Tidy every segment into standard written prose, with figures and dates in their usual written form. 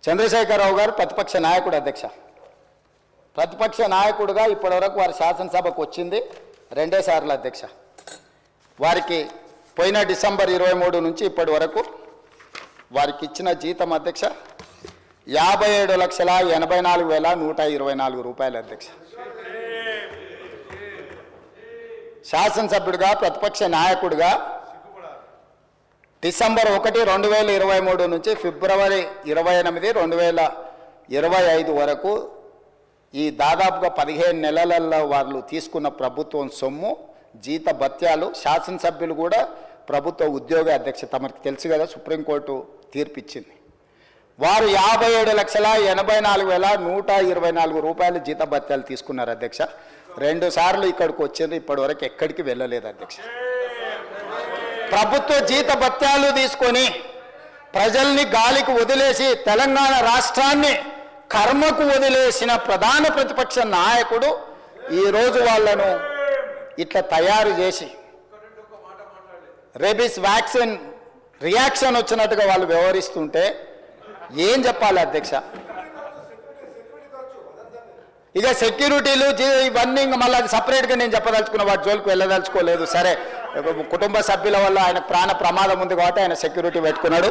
చంద్రశేఖరరావు గారు ప్రతిపక్ష నాయకుడు అధ్యక్ష. ప్రతిపక్ష నాయకుడుగా ఇప్పటివరకు వారి శాసనసభకు వచ్చింది 2 సార్లు అధ్యక్ష. వారికి పోయిన డిసెంబర్ 23 నుంచి ఇప్పటి వరకు వారికి ఇచ్చిన జీతం అధ్యక్ష 57,84,124 రూపాయలు అధ్యక్ష. శాసనసభ్యుడిగా ప్రతిపక్ష నాయకుడిగా డిసెంబర్ 1, 2023 నుంచి ఫిబ్రవరి 28, 2025 వరకు ఈ దాదాపుగా 15 నెలలలో వాళ్ళు తీసుకున్న ప్రభుత్వం సొమ్ము జీత భత్యాలు, శాసనసభ్యులు కూడా ప్రభుత్వ ఉద్యోగ అధ్యక్ష తమకు తెలుసు కదా, సుప్రీంకోర్టు తీర్పిచ్చింది. వారు 57,84,124 రూపాయలు జీత భత్యాలు తీసుకున్నారు అధ్యక్ష. 2 సార్లు ఇక్కడికి వచ్చింది, ఇప్పటి వరకు ఎక్కడికి వెళ్ళలేదు అధ్యక్ష. ప్రభుత్వ జీత భత్యాలు తీసుకొని ప్రజల్ని గాలికి వదిలేసి తెలంగాణ రాష్ట్రాన్ని కర్మకు వదిలేసిన ప్రధాన ప్రతిపక్ష నాయకుడు ఈరోజు వాళ్ళను ఇట్లా తయారు చేసి రేబీస్ వ్యాక్సిన్ రియాక్షన్ వచ్చినట్టుగా వాళ్ళు వ్యవహరిస్తుంటే ఏం చెప్పాలి అధ్యక్ష? ఇక సెక్యూరిటీలు ఇవన్నీ ఇంకా మళ్ళీ అది సపరేట్గా నేను చెప్పదలుచుకున్న వాటి జోలికి వెళ్ళదలుచుకోలేదు. సరే, కుటుంబ సభ్యుల వల్ల ఆయన ప్రాణ ప్రమాదం ఉంది కాబట్టి ఆయన సెక్యూరిటీ పెట్టుకున్నాడు.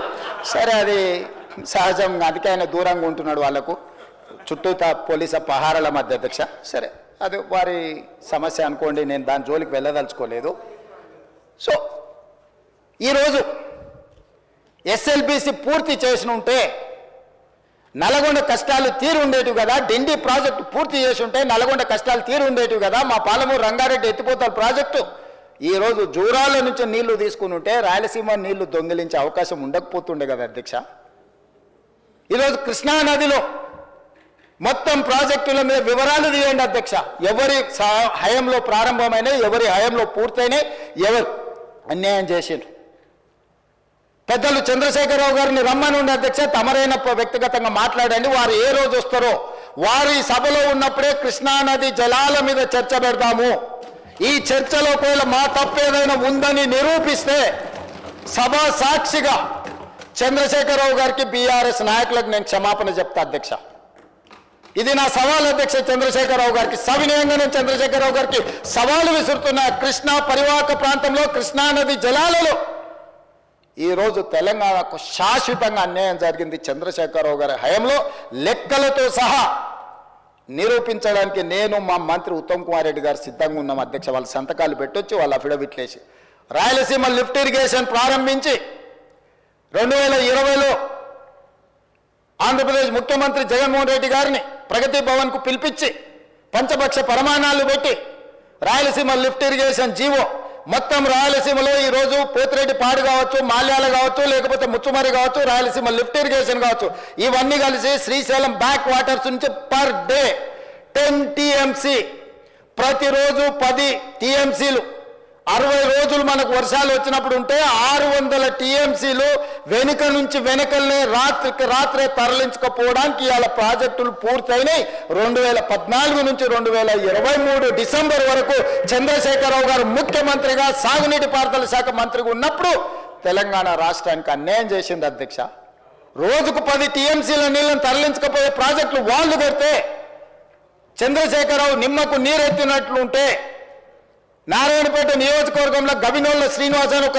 సరే, అది సహజం, అందుకే ఆయన దూరంగా ఉంటున్నాడు వాళ్ళకు చుట్టూతా పోలీసు పహారాల మధ్య అధ్యక్ష. సరే, అది వారి సమస్య అనుకోండి, నేను దాని జోలికి వెళ్ళదలుచుకోలేదు. సో ఈరోజు ఎస్ఎల్బిసి పూర్తి చేసి ఉంటే నల్గొండ కష్టాలు తీరు ఉండేటివి కదా, డిండి ప్రాజెక్టు పూర్తి చేసి ఉంటే నల్గొండ కష్టాలు తీరు ఉండేటివి కదా, మా పాలమూరు రంగారెడ్డి ఎత్తిపోతల ప్రాజెక్టు ఈరోజు జూరాల నుంచి నీళ్లు తీసుకుని ఉంటే రాయలసీమ నీళ్లు దొంగిలించే అవకాశం ఉండకపోతుండే కదా అధ్యక్ష. ఈరోజు కృష్ణా నదిలో మొత్తం ప్రాజెక్టుల మీద వివరాలు తీయండి అధ్యక్ష. ఎవరి హయంలో ప్రారంభమైనాయి, ఎవరి హయంలో పూర్తయినాయి, ఎవరు అన్యాయం చేసిండ్రు. పెద్దలు చంద్రశేఖరరావు గారిని రమ్మని ఉండే అధ్యక్ష, తమరైన వ్యక్తిగతంగా మాట్లాడండి. వారు ఏ రోజు వస్తారో వారి సభలో ఉన్నప్పుడే కృష్ణానది జలాల మీద చర్చ పెడతాము. ఈ చర్చలో ఒకవేళ మా తప్పేదైనా ఉందని నిరూపిస్తే సభా సాక్షిగా చంద్రశేఖరరావు గారికి, బీఆర్ఎస్ నాయకులకు నేను క్షమాపణ చెప్తా అధ్యక్ష. ఇది నా సవాల్ అధ్యక్ష చంద్రశేఖరరావు గారికి. సవినయంగా నేను చంద్రశేఖరరావు గారికి సవాలు విసురుతున్న కృష్ణా పరివాహక ప్రాంతంలో కృష్ణానది జలాలలో ఈరోజు తెలంగాణకు శాశ్వతంగా అన్యాయం జరిగింది చంద్రశేఖరరావు గారి హయాంలో, లెక్కలతో సహా నిరూపించడానికి నేను మా మంత్రి ఉత్తమ్ కుమార్ రెడ్డి గారు సిద్ధంగా ఉన్నాం అధ్యక్ష. వాళ్ళ సంతకాలు పెట్టొచ్చు, వాళ్ళ అఫిడవిట్లు వేసి రాయలసీమ లిఫ్ట్ ఇరిగేషన్ ప్రారంభించి 2020లో ఆంధ్రప్రదేశ్ ముఖ్యమంత్రి జగన్మోహన్ రెడ్డి గారిని ప్రగతి భవన్కు పిలిపించి పంచపక్ష ప్రమాణాలు పెట్టి రాయలసీమ లిఫ్ట్ ఇరిగేషన్ జీవో మొత్తం రాయలసీమలో ఈరోజు పోతిరెడ్డి పాడు కావచ్చు, మాల్యాల కావచ్చు, లేకపోతే ముచ్చుమరి కావచ్చు, రాయలసీమ లిఫ్ట్ ఇరిగేషన్ కావచ్చు, ఇవన్నీ కలిసి శ్రీశైలం బ్యాక్ వాటర్స్ నుంచి పర్ డే 10 టీఎంసీ, ప్రతిరోజు 10 టీఎంసీలు 60 రోజులు మనకు వర్షాలు వచ్చినప్పుడు ఉంటే 600 టీఎంసీలు వెనుక నుంచి వెనకల్ని రాత్రికి రాత్రే తరలించకపోవడానికి ఇవాళ ప్రాజెక్టులు పూర్తయినాయి. 2014 నుంచి 2023 డిసెంబర్ వరకు చంద్రశేఖరరావు గారు ముఖ్యమంత్రిగా సాగునీటి పారుదల శాఖ మంత్రిగా ఉన్నప్పుడు తెలంగాణ రాష్ట్రానికి అన్యాయం చేసింది అధ్యక్ష. రోజుకు 10 టీఎంసీల నీళ్ళని తరలించకపోయే ప్రాజెక్టులు వాళ్ళు కడితే చంద్రశేఖరరావు నిమ్మకు నీరెత్తినట్లుంటే నారాయణపేట నియోజకవర్గంలో గవినోళ్ళ శ్రీనివాసన్ ఒక